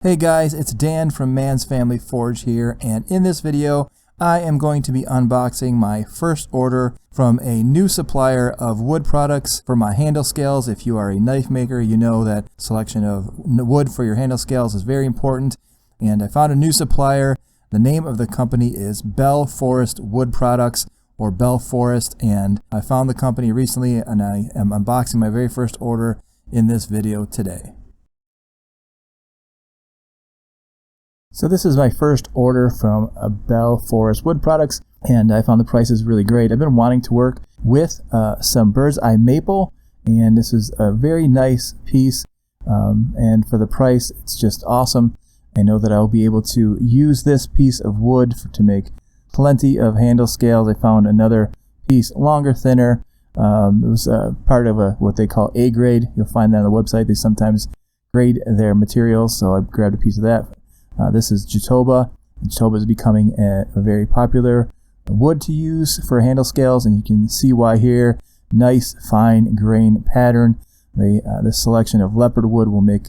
Hey guys, it's Dan from Man's Family Forge here, and in this video I am going to be unboxing my first order from a new supplier of wood products for my handle scales. If you are a knife maker, you know that selection of wood for your handle scales is very important, and I found a new supplier. The name of the company is Bell Forest Wood Products, or Bell Forest, and I found the company recently and I am unboxing my very first order in this video today. So this is my first order from Bell Forest Wood Products, and I found the prices really great. I've been wanting to work with some bird's eye maple, and this is a very nice piece, and for the price it's just awesome. I know that I'll be able to use this piece of wood to make plenty of handle scales. I found another piece longer, thinner. It was part of what they call A grade. You'll find that on the website. They sometimes grade their materials, so I grabbed a piece of that. This is Jatoba. Jatoba is becoming a very popular wood to use for handle scales, and you can see why here. Nice fine grain pattern. This selection of leopard wood will make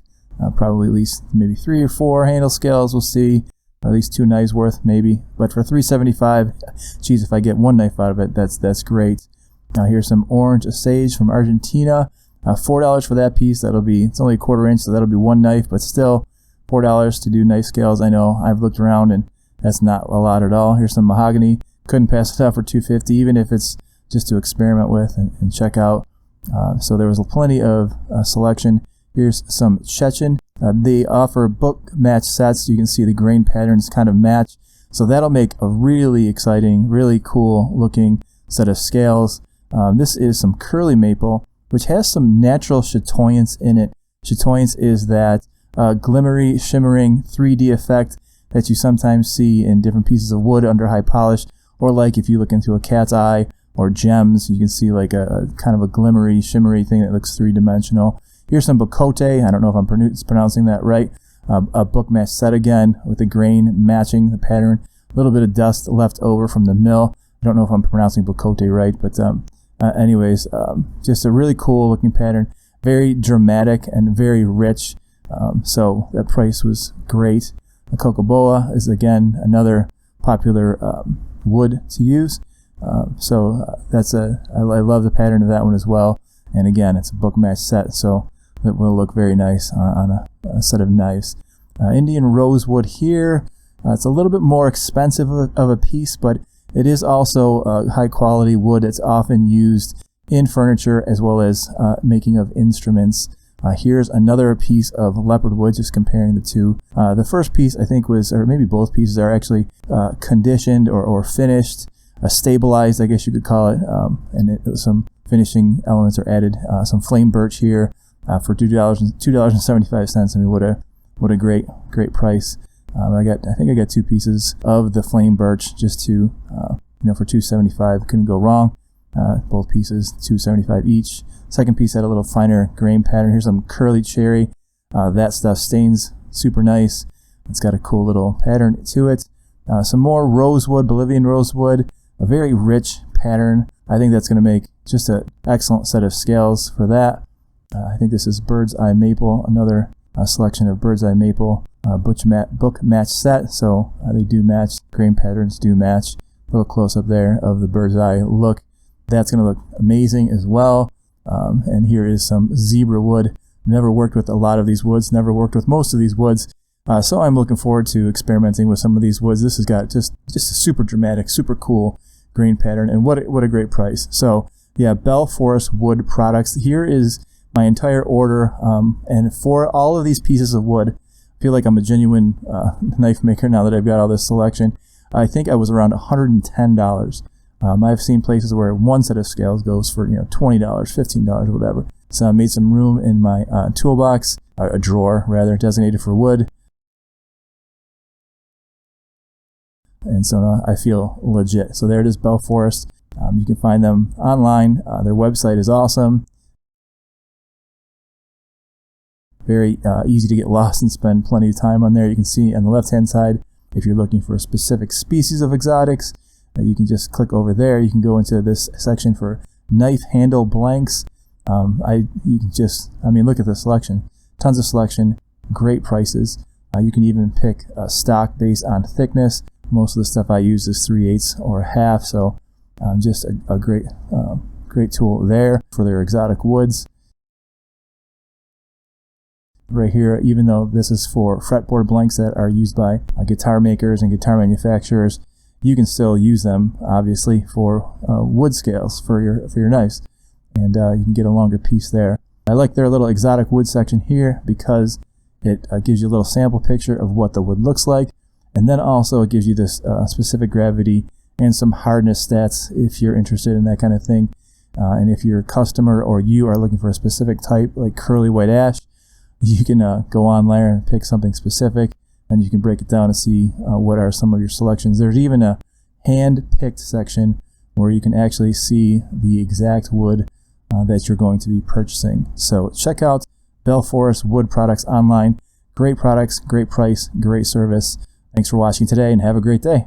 probably at least maybe 3 or 4 handle scales. We'll see, at least 2 knives worth maybe. But for $3.75, geez, if I get 1 knife out of it, that's great. Here's some orange sage from Argentina. $4 for that piece. It's only a 1/4 inch, so that'll be 1 knife, but still $4 to do knife scales. I know I've looked around and that's not a lot at all. Here's some mahogany. Couldn't pass it up for $2.50, even if it's just to experiment with and check out. So there was plenty of selection. Here's some Chechen. They offer book match sets. You can see the grain patterns kind of match. So that'll make a really exciting, really cool looking set of scales. This is some curly maple, which has some natural chatoyance in it. Chatoyance is that glimmery, shimmering 3D effect that you sometimes see in different pieces of wood under high polish, or like if you look into a cat's eye or gems, you can see like a kind of a glimmery, shimmery thing that looks 3-dimensional. Here's some bocote. I don't know if I'm pronouncing that right. A book match set again with the grain matching the pattern. A little bit of dust left over from the mill. I don't know if I'm pronouncing bocote right, but anyways, just a really cool looking pattern. Very dramatic and very rich. So that price was great. The cocoboa is again another popular wood to use. I love the pattern of that one as well. And again, it's a book match set, so it will look very nice on a set of knives. Indian rosewood here. It's a little bit more expensive of a piece, but it is also high quality wood. It's often used in furniture as well as making of instruments. Here's another piece of leopard wood, just comparing the two. The first piece I think was, or maybe both pieces are actually conditioned or finished, stabilized, I guess you could call it, and some finishing elements are added. Some flame birch here for $2.75. I mean, what a great price. I think I got 2 pieces of the flame birch just to for $2.75. Couldn't go wrong. Both pieces $2.75 each. Second piece had a little finer grain pattern. Here's some curly cherry. That stuff stains super nice. It's got a cool little pattern to it. Some more rosewood, Bolivian rosewood. A very rich pattern. I think that's going to make just an excellent set of scales for that. I think this is bird's eye maple. Another selection of bird's eye maple book match set. So they do match. Grain patterns do match. A little close up there of the bird's eye look. That's going to look amazing as well. And here is some zebra wood. Never worked with a lot of these woods, never worked with most of these woods. So I'm looking forward to experimenting with some of these woods. This has got just a super dramatic, super cool grain pattern, and what a great price. So yeah, Bell Forest Wood Products. Here is my entire order, and for all of these pieces of wood, I feel like I'm a genuine knife maker now that I've got all this selection. I think I was around $110. I've seen places where one set of scales goes for $20, $15, whatever. So I made some room in my toolbox, a drawer rather, designated for wood. And so now I feel legit. So there it is, Bell Forest. You can find them online. Their website is awesome. Very easy to get lost and spend plenty of time on there. You can see on the left-hand side, if you're looking for a specific species of exotics, you can just click over there. You can go into this section for knife handle blanks. You can look at the selection. Tons of selection, great prices. You can even pick a stock based on thickness. Most of the stuff I use is 3/8 or a half, so just a great tool there for their exotic woods. Right here, even though this is for fretboard blanks that are used by guitar makers and guitar manufacturers, you can still use them, obviously, for wood scales for your knives, and you can get a longer piece there. I like their little exotic wood section here because it gives you a little sample picture of what the wood looks like, and then also it gives you this specific gravity and some hardness stats if you're interested in that kind of thing. And if your customer or you are looking for a specific type, like curly white ash, you can go on there and pick something specific, and you can break it down and see what are some of your selections. There's even a hand-picked section where you can actually see the exact wood that you're going to be purchasing. So check out Bell Forest Wood Products online. Great products, great price, great service. Thanks for watching today, and have a great day.